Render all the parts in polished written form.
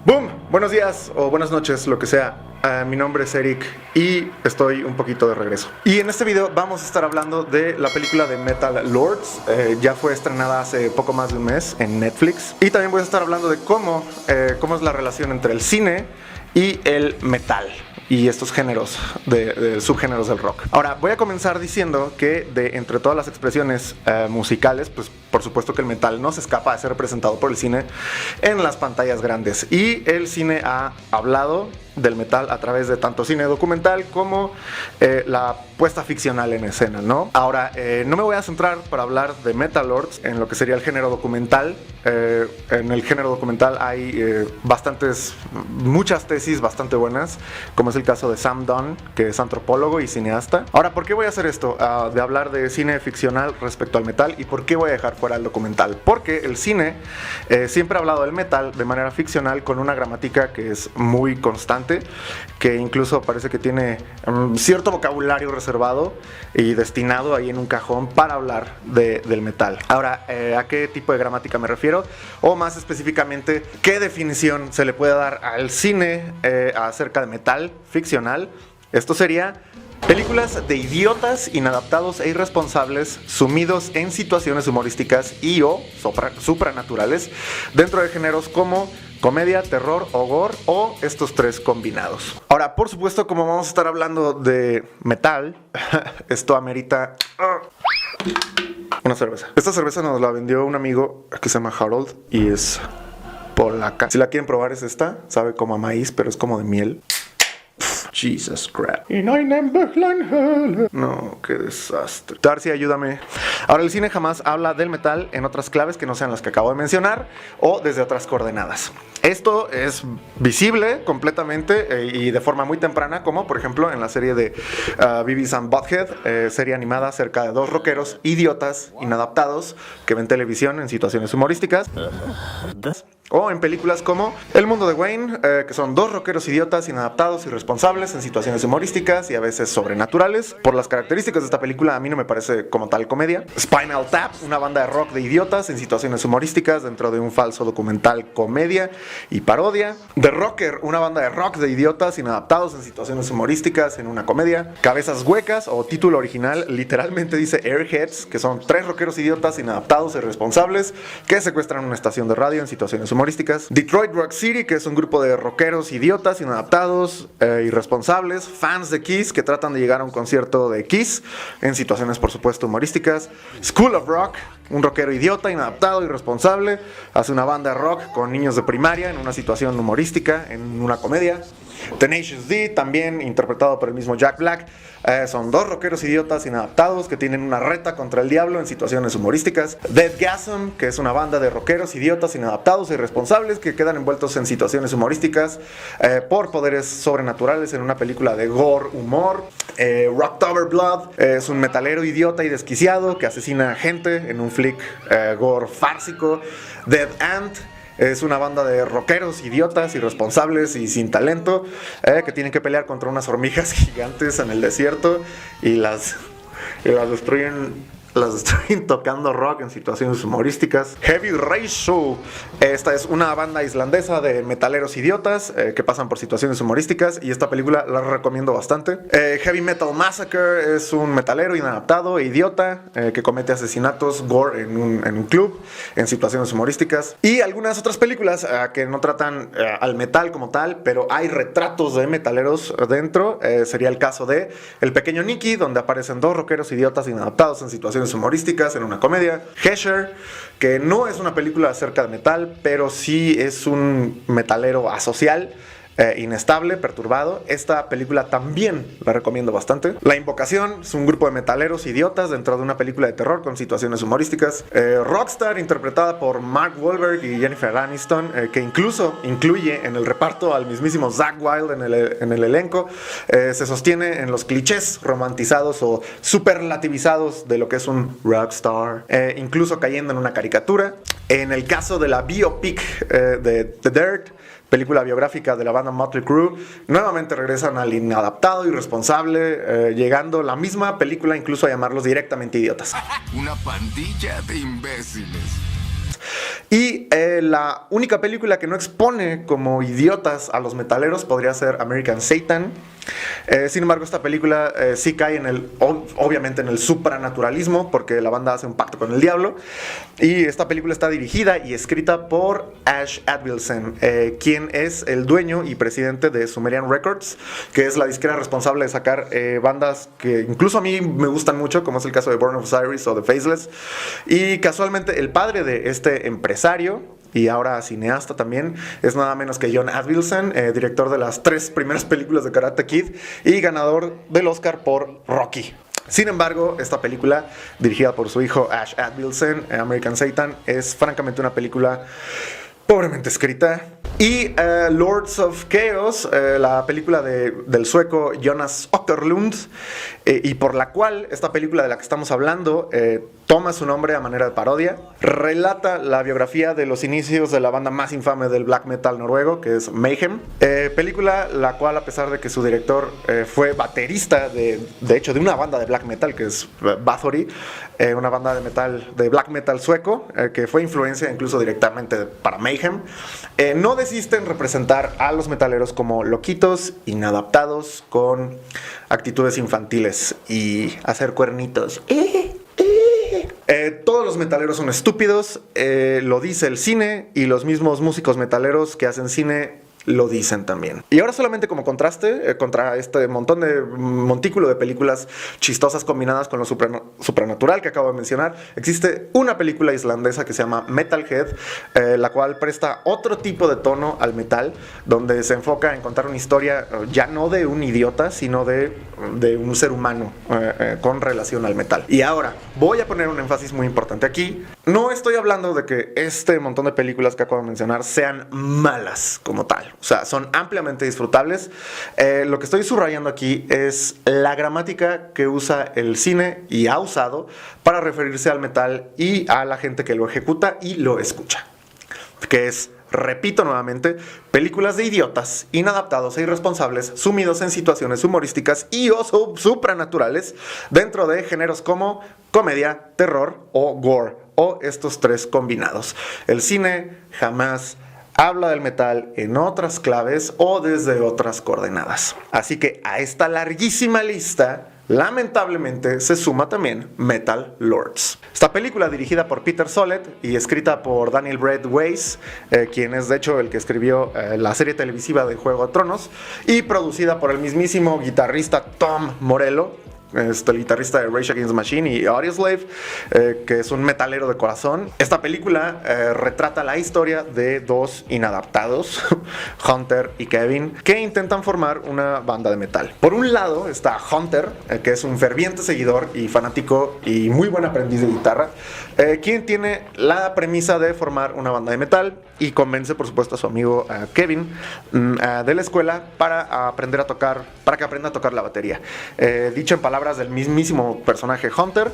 ¡Boom! Buenos días o buenas noches, lo que sea. Mi nombre es Eric y estoy un poquito de regreso. Y en este video vamos a estar hablando de la película de Metal Lords. Ya fue estrenada hace poco más de un mes en Netflix. Y también voy a estar hablando de cómo es la relación entre el cine y el metal y estos géneros, de subgéneros del rock. Ahora, voy a comenzar diciendo que entre todas las expresiones musicales, pues por supuesto que el metal no se escapa de ser representado por el cine en las pantallas grandes. Y el cine ha hablado del metal a través de tanto cine documental como la puesta ficcional en escena, ¿no? Ahora, no me voy a centrar para hablar de Metal Lords en lo que sería el género documental. En el género documental hay muchas tesis bastante buenas, como es el caso de Sam Dunn, que es antropólogo y cineasta. Ahora, ¿por qué voy a hacer esto? De hablar de cine ficcional respecto al metal, y por qué voy a dejar fuera el documental. Porque el cine siempre ha hablado del metal de manera ficcional, con una gramática que es muy constante, que incluso parece que tiene cierto vocabulario reservado y destinado ahí en un cajón para hablar del metal. Ahora, ¿a qué tipo de gramática me refiero? O más específicamente, ¿qué definición se le puede dar al cine acerca de metal ficcional? Esto sería: películas de idiotas, inadaptados e irresponsables sumidos en situaciones humorísticas y o supranaturales dentro de géneros como comedia, terror o gore, o estos tres combinados. Ahora, por supuesto, como vamos a estar hablando de metal, esto amerita una cerveza. Esta cerveza nos la vendió un amigo que se llama Harold y es polaca. Si la quieren probar, es esta. Sabe como a maíz, pero es como de miel. Jesus crap. No, qué desastre. Darcy, ayúdame. Ahora, el cine jamás habla del metal en otras claves que no sean las que acabo de mencionar o desde otras coordenadas. Esto es visible completamente y de forma muy temprana, como por ejemplo en la serie de Beavis and Butthead, serie animada acerca de dos rockeros idiotas, inadaptados, que ven televisión en situaciones humorísticas. O en películas como El mundo de Wayne, que son dos rockeros idiotas, inadaptados, irresponsables en situaciones humorísticas y a veces sobrenaturales. Por las características de esta película, a mí no me parece como tal comedia. Spinal Tap, una banda de rock de idiotas en situaciones humorísticas dentro de un falso documental comedia y parodia. The Rocker, una banda de rock de idiotas inadaptados en situaciones humorísticas en una comedia. Cabezas Huecas, o título original literalmente dice Airheads, que son tres rockeros idiotas inadaptados e irresponsables que secuestran una estación de radio en situaciones humorísticas. Detroit Rock City, que es un grupo de rockeros idiotas, inadaptados, irresponsables, fans de Kiss, que tratan de llegar a un concierto de Kiss en situaciones por supuesto humorísticas. School of Rock, un rockero idiota, inadaptado, irresponsable, hace una banda de rock con niños de primaria en una situación humorística, en una comedia. Tenacious D, también interpretado por el mismo Jack Black, son dos rockeros idiotas inadaptados que tienen una reta contra el diablo en situaciones humorísticas. Deadgasm, que es una banda de rockeros idiotas inadaptados e irresponsables que quedan envueltos en situaciones humorísticas por poderes sobrenaturales en una película de gore humor. Rocktober Blood es un metalero idiota y desquiciado que asesina gente en un flick gore fársico. Dead Ant es una banda de rockeros idiotas, irresponsables y sin talento que tienen que pelear contra unas hormigas gigantes en el desierto y las destruyen tocando rock en situaciones humorísticas. Heavy Racial, esta es una banda islandesa de metaleros idiotas que pasan por situaciones humorísticas, y esta película la recomiendo bastante. Heavy Metal Massacre es un metalero inadaptado e idiota que comete asesinatos gore en un club en situaciones humorísticas. Y algunas otras películas que no tratan al metal como tal, pero hay retratos de metaleros dentro. Sería el caso de El pequeño Nicky, donde aparecen dos rockeros idiotas inadaptados en situaciones humorísticas en una comedia. Hesher, que no es una película acerca de metal, pero sí es un metalero asocial, inestable, perturbado. Esta película también la recomiendo bastante. La Invocación es un grupo de metaleros idiotas dentro de una película de terror con situaciones humorísticas. Rockstar, interpretada por Mark Wahlberg y Jennifer Aniston, que incluso incluye en el reparto al mismísimo Zakk Wylde en el elenco. Se sostiene en los clichés romantizados o superlativizados de lo que es un rockstar, incluso cayendo en una caricatura. En el caso de la biopic de The Dirt, película biográfica de la banda Mötley Crüe, nuevamente regresan al inadaptado, irresponsable, llegando la misma película incluso a llamarlos directamente idiotas. Una pandilla de imbéciles. Y la única película que no expone como idiotas a los metaleros podría ser American Satan. Sin embargo, esta película sí cae obviamente en el supranaturalismo, porque la banda hace un pacto con el diablo. Y esta película está dirigida y escrita por Ash Advilson, quien es el dueño y presidente de Sumerian Records, que es la disquera responsable de sacar bandas que incluso a mí me gustan mucho, como es el caso de Born of Osiris o The Faceless. Y casualmente el padre de este empresario y ahora cineasta también es nada menos que John Avildsen, director de las 3 primeras películas de Karate Kid y ganador del Oscar por Rocky. Sin embargo, esta película, dirigida por su hijo Ash Advilson, American Satan, es francamente una película pobremente escrita. Y Lords of Chaos, la película del sueco Jonas Åkerlund, y por la cual esta película de la que estamos hablando toma su nombre a manera de parodia, relata la biografía de los inicios de la banda más infame del black metal noruego, que es Mayhem. Película la cual, a pesar de que su director fue baterista de hecho de una banda de black metal que es Bathory, una banda de black metal sueco, que fue influencia incluso directamente para Mayhem, no desisten en representar a los metaleros como loquitos, inadaptados, con actitudes infantiles y hacer cuernitos. Todos los metaleros son estúpidos, lo dice el cine, y los mismos músicos metaleros que hacen cine lo dicen también. Y ahora, solamente como contraste contra este montículo de películas chistosas combinadas con lo supranatural que acabo de mencionar, existe una película islandesa que se llama Metalhead, la cual presta otro tipo de tono al metal, donde se enfoca en contar una historia ya no de un idiota, sino de un ser humano con relación al metal. Y ahora voy a poner un énfasis muy importante aquí. No estoy hablando de que este montón de películas que acabo de mencionar sean malas como tal. O sea, son ampliamente disfrutables. Lo que estoy subrayando aquí es la gramática que usa el cine y ha usado para referirse al metal y a la gente que lo ejecuta y lo escucha. Que es, repito nuevamente, películas de idiotas, inadaptados e irresponsables, sumidos en situaciones humorísticas y o supranaturales dentro de géneros como comedia, terror o gore, o estos 3 combinados. El cine jamás habla del metal en otras claves o desde otras coordenadas. Así que a esta larguísima lista, lamentablemente, se suma también Metal Lords. Esta película, dirigida por Peter Sollett y escrita por Daniel Brett Weiss, quien es de hecho el que escribió la serie televisiva de Juego de Tronos, y producida por el mismísimo guitarrista Tom Morello, el guitarrista de Rage Against the Machine y Audioslave, que es un metalero de corazón. Esta película retrata la historia de 2 inadaptados, Hunter y Kevin, que intentan formar una banda de metal. Por un lado está Hunter, que es un ferviente seguidor y fanático y muy buen aprendiz de guitarra, quien tiene la premisa de formar una banda de metal y convence, por supuesto, a su amigo Kevin de la escuela para que aprenda a tocar la batería. Dicho en palabras del mismísimo personaje Hunter,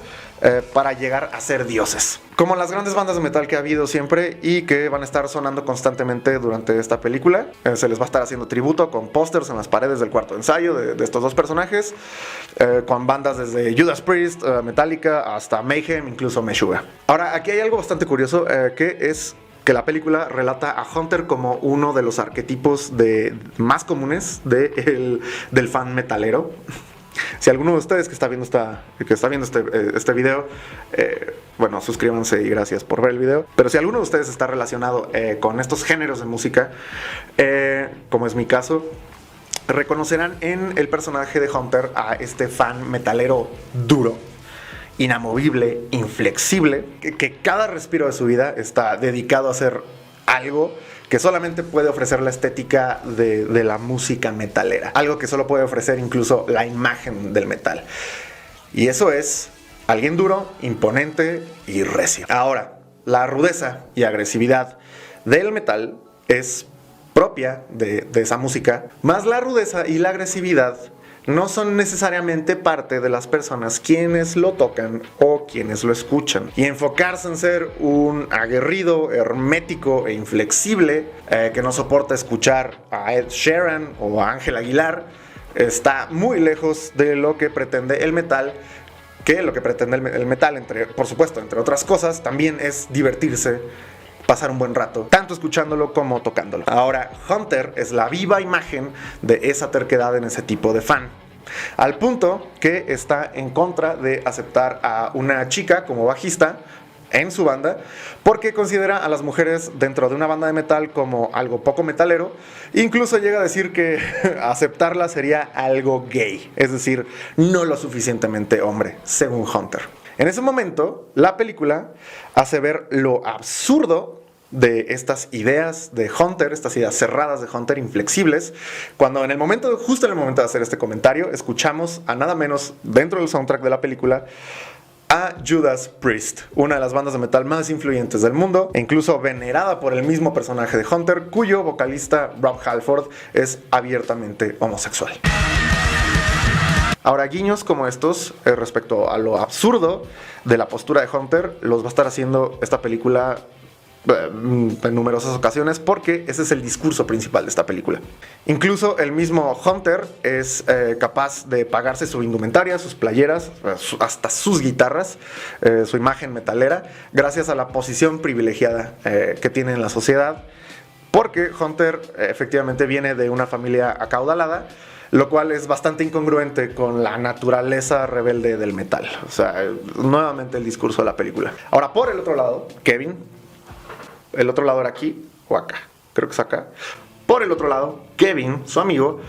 para llegar a ser dioses. Como las grandes bandas de metal que ha habido siempre y que van a estar sonando constantemente durante esta película, se les va a estar haciendo tributo con pósters en las paredes del cuarto de ensayo de estos 2 personajes, con bandas desde Judas Priest, Metallica, hasta Mayhem, incluso Meshuggah. Ahora, aquí hay algo bastante curioso, que es que la película relata a Hunter como uno de los arquetipos más comunes del fan metalero. Si alguno de ustedes que está viendo este video, bueno, suscríbanse y gracias por ver el video. Pero si alguno de ustedes está relacionado con estos géneros de música, como es mi caso, reconocerán en el personaje de Hunter a este fan metalero duro, inamovible, inflexible, que cada respiro de su vida está dedicado a hacer algo que solamente puede ofrecer la estética de la música metalera, algo que solo puede ofrecer incluso la imagen del metal. Y eso es alguien duro, imponente y recio. Ahora, la rudeza y agresividad del metal es propia de esa música, más la rudeza y la agresividad no son necesariamente parte de las personas quienes lo tocan o quienes lo escuchan. Y enfocarse en ser un aguerrido, hermético e inflexible que no soporta escuchar a Ed Sheeran o a Ángel Aguilar está muy lejos de lo que pretende el metal. Que lo que pretende el metal, por supuesto, entre otras cosas, también es divertirse pasar un buen rato, tanto escuchándolo como tocándolo. Ahora, Hunter es la viva imagen de esa terquedad en ese tipo de fan. Al punto que está en contra de aceptar a una chica como bajista en su banda, porque considera a las mujeres dentro de una banda de metal como algo poco metalero. Incluso llega a decir que aceptarla sería algo gay, es decir, no lo suficientemente hombre, según Hunter. En ese momento, la película hace ver lo absurdo de estas ideas de Hunter, estas ideas cerradas de Hunter, inflexibles, cuando justo en el momento de hacer este comentario, escuchamos a nada menos, dentro del soundtrack de la película, a Judas Priest, una de las bandas de metal más influyentes del mundo, e incluso venerada por el mismo personaje de Hunter, cuyo vocalista Rob Halford es abiertamente homosexual. Ahora, guiños como estos respecto a lo absurdo de la postura de Hunter los va a estar haciendo esta película en numerosas ocasiones, porque ese es el discurso principal de esta película. Incluso el mismo Hunter es capaz de pagarse su indumentaria, sus playeras, hasta sus guitarras, su imagen metalera, gracias a la posición privilegiada que tiene en la sociedad, porque Hunter efectivamente viene de una familia acaudalada, lo cual es bastante incongruente con la naturaleza rebelde del metal. O sea, nuevamente el discurso de la película. Ahora, por el otro lado, Kevin, el otro lado era aquí o acá, creo que es acá. Por el otro lado, Kevin, su amigo,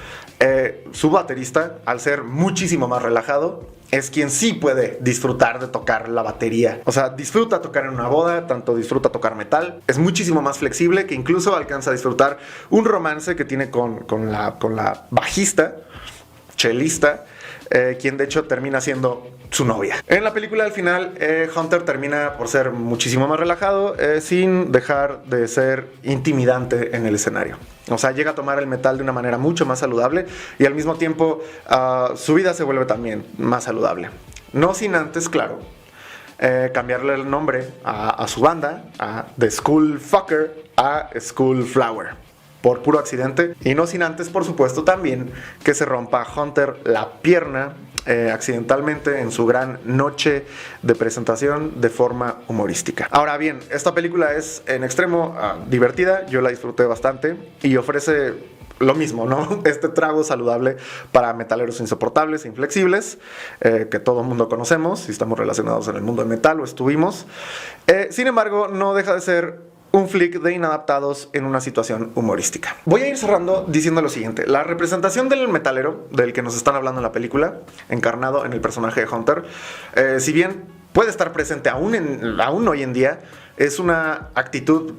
su baterista, al ser muchísimo más relajado, es quien sí puede disfrutar de tocar la batería. O sea, disfruta tocar en una boda, tanto disfruta tocar metal. Es muchísimo más flexible, que incluso alcanza a disfrutar un romance que tiene con la bajista, chelista, quien de hecho termina siendo su novia. En la película, al final, Hunter termina por ser muchísimo más relajado, sin dejar de ser intimidante en el escenario. O sea, llega a tomar el metal de una manera mucho más saludable, y al mismo tiempo su vida se vuelve también más saludable. No sin antes, claro, cambiarle el nombre a su banda, a The School Fucker a School Flower, por puro accidente, y no sin antes, por supuesto, también que se rompa a Hunter la pierna accidentalmente en su gran noche de presentación de forma humorística. Ahora bien, esta película es en extremo divertida, yo la disfruté bastante y ofrece lo mismo, ¿no? Este trago saludable para metaleros insoportables e inflexibles, que todo el mundo conocemos si estamos relacionados en el mundo del metal o estuvimos. Sin embargo, no deja de ser un flick de inadaptados en una situación humorística. Voy a ir cerrando diciendo lo siguiente. La representación del metalero, del que nos están hablando en la película, encarnado en el personaje de Hunter, si bien puede estar presente aún hoy en día, es una actitud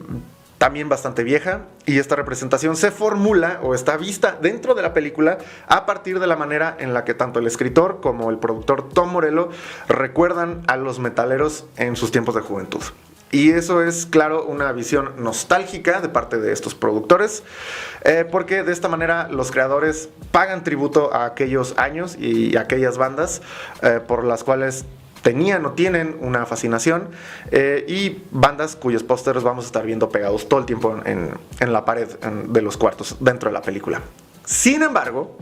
también bastante vieja, y esta representación se formula o está vista dentro de la película a partir de la manera en la que tanto el escritor como el productor Tom Morello recuerdan a los metaleros en sus tiempos de juventud. Y eso es, claro, una visión nostálgica de parte de estos productores, porque de esta manera los creadores pagan tributo a aquellos años y a aquellas bandas por las cuales tenían o tienen una fascinación, y bandas cuyos pósters vamos a estar viendo pegados todo el tiempo en la pared de los cuartos dentro de la película. Sin embargo,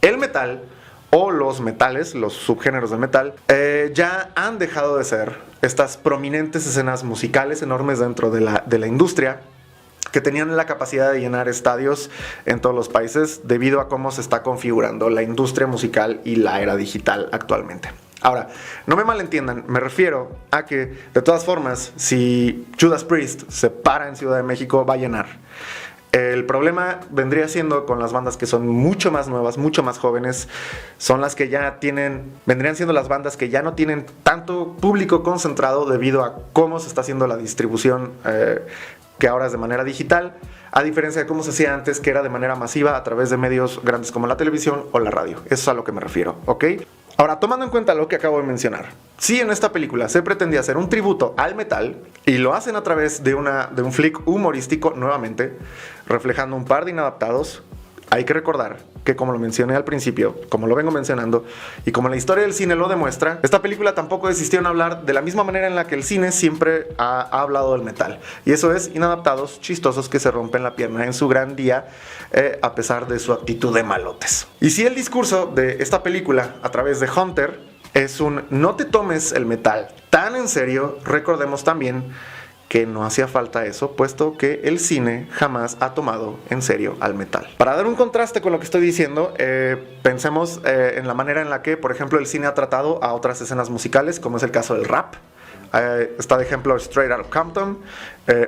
el metal o los metales, los subgéneros del metal, ya han dejado de ser estas prominentes escenas musicales enormes dentro de la industria, que tenían la capacidad de llenar estadios en todos los países debido a cómo se está configurando la industria musical y la era digital actualmente. Ahora, no me malentiendan, me refiero a que, de todas formas, si Judas Priest se para en Ciudad de México, va a llenar. El problema vendría siendo con las bandas que son mucho más nuevas, mucho más jóvenes, son las que ya vendrían siendo las bandas que ya no tienen tanto público concentrado debido a cómo se está haciendo la distribución, que ahora es de manera digital, a diferencia de cómo se hacía antes, que era de manera masiva a través de medios grandes como la televisión o la radio. Eso es a lo que me refiero, ¿ok? Ahora, tomando en cuenta lo que acabo de mencionar, si en esta película se pretendía hacer un tributo al metal, y lo hacen a través de un flick humorístico, nuevamente, reflejando un par de inadaptados, hay que recordar que, como lo mencioné al principio, como lo vengo mencionando, y como la historia del cine lo demuestra, esta película tampoco desistió en hablar de la misma manera en la que el cine siempre ha hablado del metal. Y eso es inadaptados, chistosos que se rompen la pierna en su gran día, a pesar de su actitud de malotes. Y si el discurso de esta película, a través de Hunter, es un no te tomes el metal tan en serio, recordemos también que no hacía falta eso, puesto que el cine jamás ha tomado en serio al metal. Para dar un contraste con lo que estoy diciendo, pensemos en la manera en la que, por ejemplo, el cine ha tratado a otras escenas musicales, como es el caso del rap. Está de ejemplo Straight Outta Compton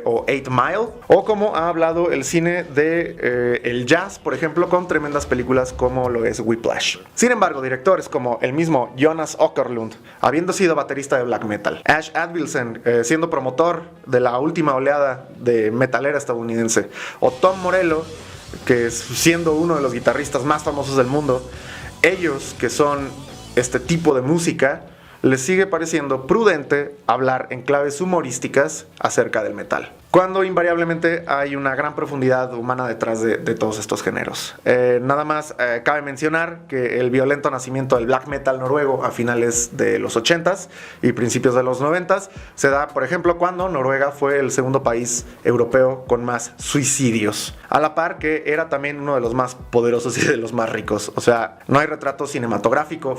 o 8 Mile, o como ha hablado el cine de el jazz, por ejemplo, con tremendas películas como lo es Whiplash. Sin embargo, directores como el mismo Jonas Åkerlund, habiendo sido baterista de black metal, Ash Advilson, siendo promotor de la última oleada de metalera estadounidense, o Tom Morello, que siendo uno de los guitarristas más famosos del mundo, ellos que son este tipo de música, les sigue pareciendo prudente hablar en claves humorísticas acerca del metal, cuando invariablemente hay una gran profundidad humana detrás de todos estos géneros. Nada más cabe mencionar que el violento nacimiento del black metal noruego a finales de los 80s y principios de los 90s se da, por ejemplo, cuando Noruega fue el segundo país europeo con más suicidios, a la par que era también uno de los más poderosos y de los más ricos. O sea, no hay retrato cinematográfico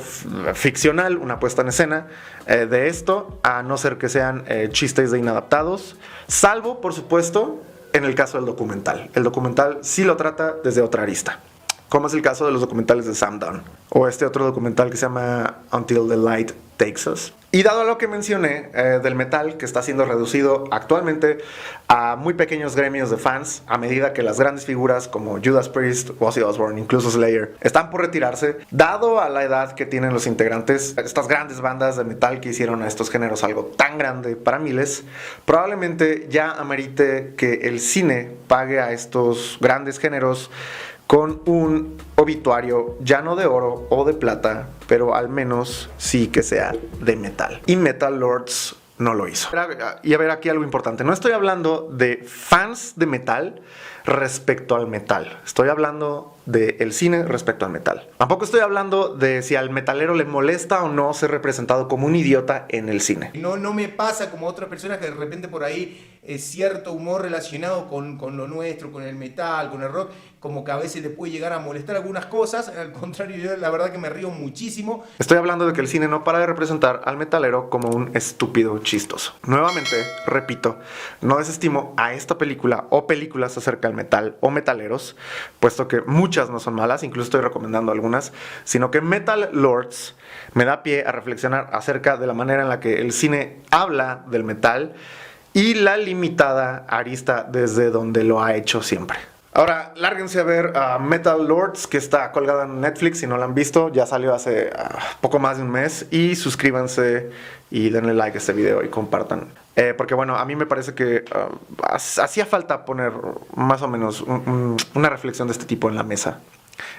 ficcional, una puesta en escena de esto, a no ser que sean chistes de inadaptados, salvo, por supuesto, en el caso del documental. El documental sí lo trata desde otra arista, como es el caso de los documentales de Sam Dunn, o este otro documental que se llama Until the Light Takes Us. Y dado lo que mencioné del metal, que está siendo reducido actualmente a muy pequeños gremios de fans, a medida que las grandes figuras como Judas Priest, Ozzy Osbourne, incluso Slayer, están por retirarse, dado a la edad que tienen los integrantes, estas grandes bandas de metal que hicieron a estos géneros algo tan grande para miles, probablemente ya amerite que el cine pague a estos grandes géneros con un obituario ya no de oro o de plata, pero al menos sí que sea de metal. Y Metal Lords no lo hizo. Y a ver, aquí algo importante. No estoy hablando de fans de metal respecto al metal. Estoy hablando del cine respecto al metal. Tampoco estoy hablando de si al metalero le molesta o no ser representado como un idiota en el cine. No me pasa como a otras personas que de repente por ahí cierto humor relacionado con lo nuestro, con el metal, con el rock, como que a veces le puede llegar a molestar algunas cosas. Al contrario, yo la verdad que me río muchísimo. Estoy hablando de que el cine no para de representar al metalero como un estúpido chistoso. Nuevamente, repito, no desestimo a esta película o películas acerca del metal o metaleros, puesto que muchas no son malas, incluso estoy recomendando algunas, sino que Metal Lords me da pie a reflexionar acerca de la manera en la que el cine habla del metal y la limitada arista desde donde lo ha hecho siempre. Ahora, lárguense a ver Metal Lords, que está colgada en Netflix. Si no la han visto, ya salió hace poco más de un mes. Y suscríbanse y denle like a este video y compartan. Porque bueno, a mí me parece que hacía falta poner más o menos una reflexión de este tipo en la mesa.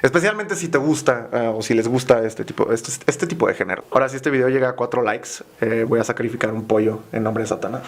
Especialmente si te gusta o si les gusta este tipo de género. Ahora, si este video llega a 4 likes, voy a sacrificar un pollo en nombre de Satanás.